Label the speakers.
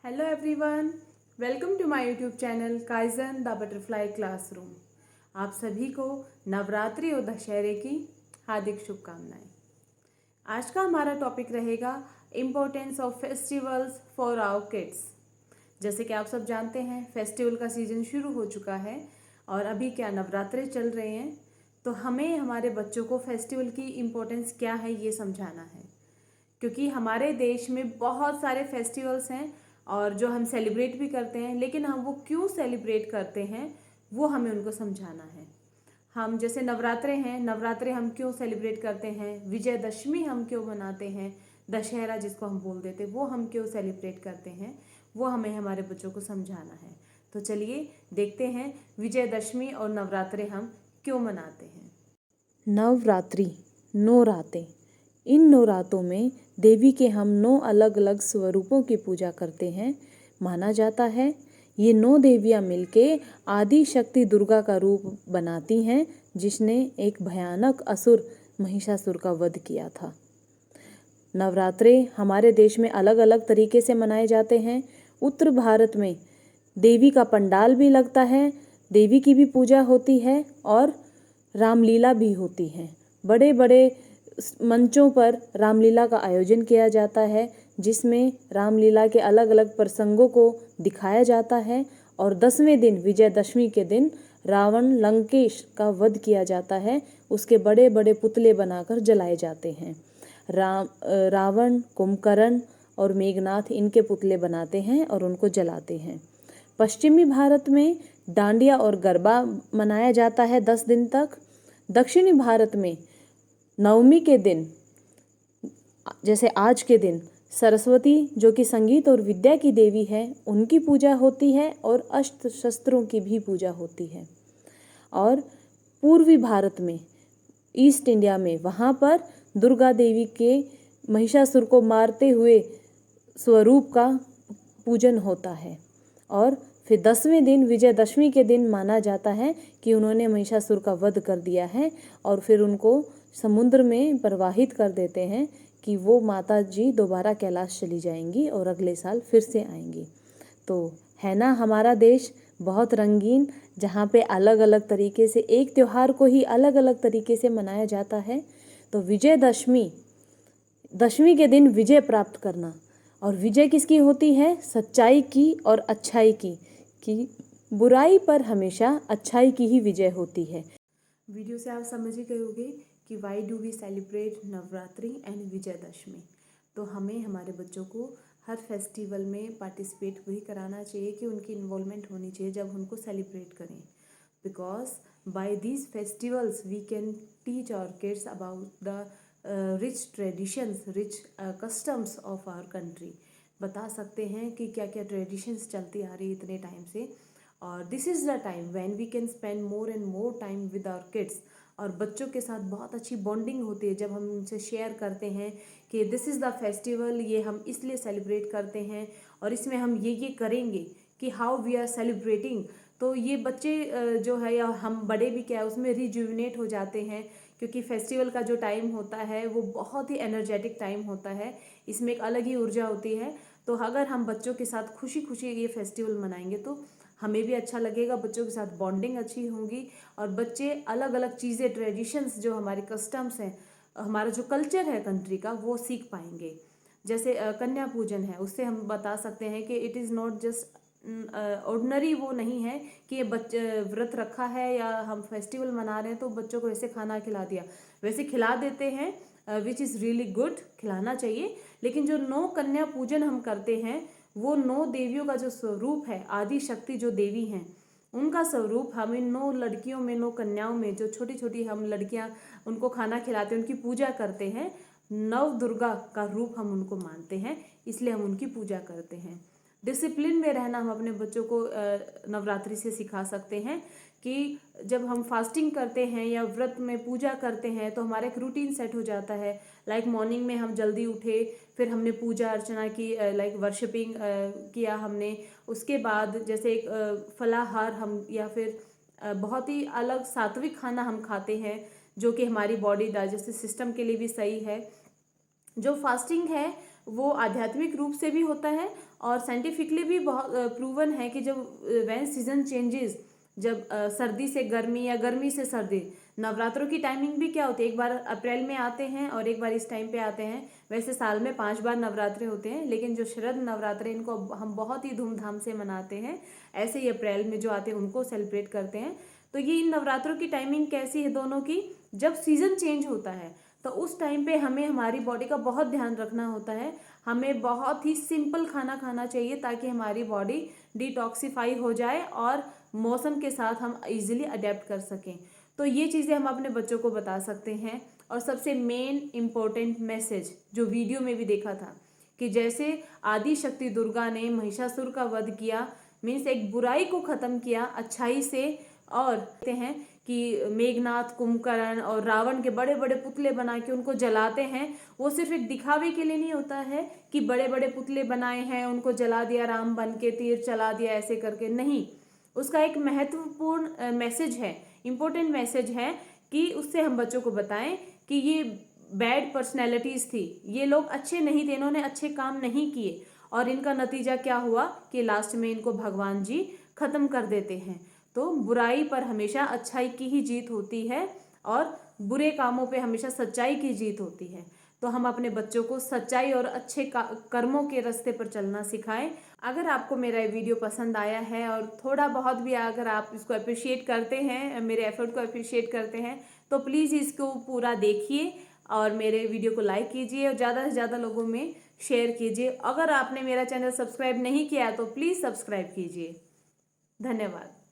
Speaker 1: Hello everyone, welcome to my YouTube channel Kaizen the butterfly classroom. आप सभी को नवरात्रि और दशहरे की हार्दिक शुभकामनाएं। आज का हमारा टॉपिक रहेगा importance of festivals for our kids. जैसे कि आप सब जानते हैं, फेस्टिवल का सीज़न शुरू हो चुका है और अभी क्या नवरात्रे चल रहे हैं, तो हमें हमारे बच्चों को फेस्टिवल की इम्पोर्टेंस क्या है ये समझाना है। क्योंकि हमारे देश में बहुत सारे फेस्टिवल्स हैं और जो हम सेलिब्रेट भी करते हैं, लेकिन हम वो क्यों सेलिब्रेट करते हैं वो हमें उनको समझाना है। हम जैसे नवरात्रे हैं, नवरात्रे हम क्यों सेलिब्रेट करते हैं, विजयदशमी हम क्यों मनाते हैं, दशहरा जिसको हम बोल देते वो हम क्यों सेलिब्रेट करते हैं, वो हमें हमारे बच्चों को समझाना है। तो चलिए देखते हैं विजयदशमी और नवरात्रे हम क्यों मनाते हैं।
Speaker 2: नवरात्रि 9 रातें। इन 9 रातों में देवी के हम 9 अलग अलग स्वरूपों की पूजा करते हैं। माना जाता है ये 9 देवियां मिलके आदि शक्ति दुर्गा का रूप बनाती हैं, जिसने एक भयानक असुर महिषासुर का वध किया था। नवरात्रे हमारे देश में अलग अलग तरीके से मनाए जाते हैं। उत्तर भारत में देवी का पंडाल भी लगता है, देवी की भी पूजा होती है और रामलीला भी होती है। बड़े बड़े मंचों पर रामलीला का आयोजन किया जाता है, जिसमें रामलीला के अलग अलग प्रसंगों को दिखाया जाता है। और 10वें दिन विजयदशमी के दिन रावण लंकेश का वध किया जाता है। उसके बड़े बड़े पुतले बनाकर जलाए जाते हैं। रावण, कुंभकर्ण और मेघनाथ इनके पुतले बनाते हैं और उनको जलाते हैं। पश्चिमी भारत में डांडिया और गरबा मनाया जाता है 10 दिन तक। दक्षिणी भारत में नवमी के दिन, जैसे आज के दिन, सरस्वती जो कि संगीत और विद्या की देवी है, उनकी पूजा होती है और अस्त्र शस्त्रों की भी पूजा होती है। और पूर्वी भारत में, ईस्ट इंडिया में, वहाँ पर दुर्गा देवी के महिषासुर को मारते हुए स्वरूप का पूजन होता है। और फिर 10वें दिन विजयदशमी के दिन माना जाता है कि उन्होंने महिषासुर का वध कर दिया है और फिर उनको समुद्र में प्रवाहित कर देते हैं कि वो माता जी दोबारा कैलाश चली जाएंगी और अगले साल फिर से आएंगी। तो है ना हमारा देश बहुत रंगीन, जहाँ पे अलग अलग तरीके से एक त्यौहार को ही अलग अलग तरीके से मनाया जाता है। तो विजयदशमी, दशमी के दिन विजय प्राप्त करना, और विजय किसकी होती है? सच्चाई की और अच्छाई की, कि बुराई पर हमेशा अच्छाई की ही विजय होती है।
Speaker 1: वीडियो से आप समझ ही गए होंगे कि why do we celebrate Navratri and Vijayadashami. तो हमें हमारे बच्चों को हर फेस्टिवल में पार्टिसिपेट वही कराना चाहिए कि उनकी इन्वॉल्वमेंट होनी चाहिए जब उनको सेलिब्रेट करें। Because by these festivals we can teach our kids about the rich traditions, rich customs of our country. बता सकते हैं कि क्या क्या ट्रेडिशंस चलती आ रही इतने टाइम से। और this is the time when we can spend more and more time with our kids. और बच्चों के साथ बहुत अच्छी बॉन्डिंग होती है जब हम उनसे शेयर करते हैं कि दिस इज़ द फेस्टिवल, ये हम इसलिए सेलिब्रेट करते हैं और इसमें हम ये करेंगे, कि हाउ वी आर सेलिब्रेटिंग। तो ये बच्चे जो है, या हम बड़े भी क्या है, उसमें रिजुविनेट हो जाते हैं। क्योंकि फेस्टिवल का जो टाइम होता है वो बहुत ही एनर्जेटिक टाइम होता है, इसमें एक अलग ही ऊर्जा होती है। तो अगर हम बच्चों के साथ खुशी खुशी ये फेस्टिवल मनाएंगे तो हमें भी अच्छा लगेगा, बच्चों के साथ बॉन्डिंग अच्छी होगी और बच्चे अलग अलग चीज़ें, ट्रेडिशंस, जो हमारे कस्टम्स हैं, हमारा जो कल्चर है कंट्री का, वो सीख पाएंगे। जैसे कन्या पूजन है, उससे हम बता सकते हैं कि it is not just ordinary, वो नहीं है कि ये बच्चे व्रत रखा है या हम फेस्टिवल मना रहे हैं तो बच्चों को ऐसे खाना खिला दिया। वैसे खिला देते हैं, विच इज़ रियली गुड, खिलाना चाहिए। लेकिन जो 9 कन्या पूजन हम करते हैं, वो 9 देवियों का जो स्वरूप है, आदि शक्ति जो देवी हैं, उनका स्वरूप हम इन 9 लड़कियों में, 9 कन्याओं में, जो छोटी छोटी हम लड़कियां, उनको खाना खिलाते हैं, उनकी पूजा करते हैं। नव दुर्गा का रूप हम उनको मानते हैं, इसलिए हम उनकी पूजा करते हैं। डिसिप्लिन में रहना हम अपने बच्चों को नवरात्रि से सिखा सकते हैं कि जब हम फास्टिंग करते हैं या व्रत में पूजा करते हैं तो हमारा एक रूटीन सेट हो जाता है। लाइक मॉर्निंग में हम जल्दी उठे, फिर हमने पूजा अर्चना की, लाइक वर्शिपिंग किया हमने। उसके बाद जैसे एक फलाहार हम, या फिर बहुत ही अलग सात्विक खाना हम खाते हैं, जो कि हमारी बॉडी डाइजेस्टिव सिस्टम के लिए भी सही है। जो फास्टिंग है वो आध्यात्मिक रूप से भी होता है और साइंटिफिकली भी बहुत प्रूवन है कि जब व्हेन सीजन चेंजेस, जब सर्दी से गर्मी या गर्मी से सर्दी, नवरात्रों की टाइमिंग भी क्या होती है, एक बार अप्रैल में आते हैं और एक बार इस टाइम पे आते हैं। वैसे साल में 5 बार नवरात्रे होते हैं, लेकिन जो शरद नवरात्रे इनको हम बहुत ही धूमधाम से मनाते हैं। ऐसे ही अप्रैल में जो आते हैं उनको सेलिब्रेट करते हैं। तो ये इन नवरात्रों की टाइमिंग कैसी है दोनों की, जब सीजन चेंज होता है तो उस टाइम पे हमें हमारी बॉडी का बहुत ध्यान रखना होता है। हमें बहुत ही सिंपल खाना खाना चाहिए ताकि हमारी बॉडी डिटॉक्सिफाई हो जाए और मौसम के साथ हम इजीली अडेप्ट कर सकें। तो ये चीज़ें हम अपने बच्चों को बता सकते हैं। और सबसे मेन इम्पोर्टेंट मैसेज जो वीडियो में भी देखा था कि जैसे आदि शक्ति दुर्गा ने महिषासुर का वध किया, मीन्स एक बुराई को ख़त्म किया अच्छाई से। और कहते हैं कि मेघनाथ, कुंभकर्ण और रावण के बड़े बड़े पुतले बना के उनको जलाते हैं। वो सिर्फ एक दिखावे के लिए नहीं होता है कि बड़े बड़े पुतले बनाए हैं उनको जला दिया, राम बन के तीर चला दिया ऐसे करके, नहीं। उसका एक महत्वपूर्ण मैसेज है, इम्पोर्टेंट मैसेज है कि उससे हम बच्चों को बताएं कि ये बैड पर्सनैलिटीज़ थी, ये लोग अच्छे नहीं थे, इन्होंने अच्छे काम नहीं किए और इनका नतीजा क्या हुआ कि लास्ट में इनको भगवान जी खत्म कर देते हैं। तो बुराई पर हमेशा अच्छाई की ही जीत होती है और बुरे कामों पे हमेशा सच्चाई की जीत होती है। तो हम अपने बच्चों को सच्चाई और अच्छे कर्मों के रास्ते पर चलना सिखाएं। अगर आपको मेरा ये वीडियो पसंद आया है और थोड़ा बहुत भी अगर आप इसको अप्रिशिएट करते हैं, मेरे एफर्ट को अप्रिशिएट करते हैं, तो प्लीज़ इसको पूरा देखिए और मेरे वीडियो को लाइक कीजिए और ज़्यादा से ज़्यादा लोगों में शेयर कीजिए। अगर आपने मेरा चैनल सब्सक्राइब नहीं किया तो प्लीज़ सब्सक्राइब कीजिए। धन्यवाद।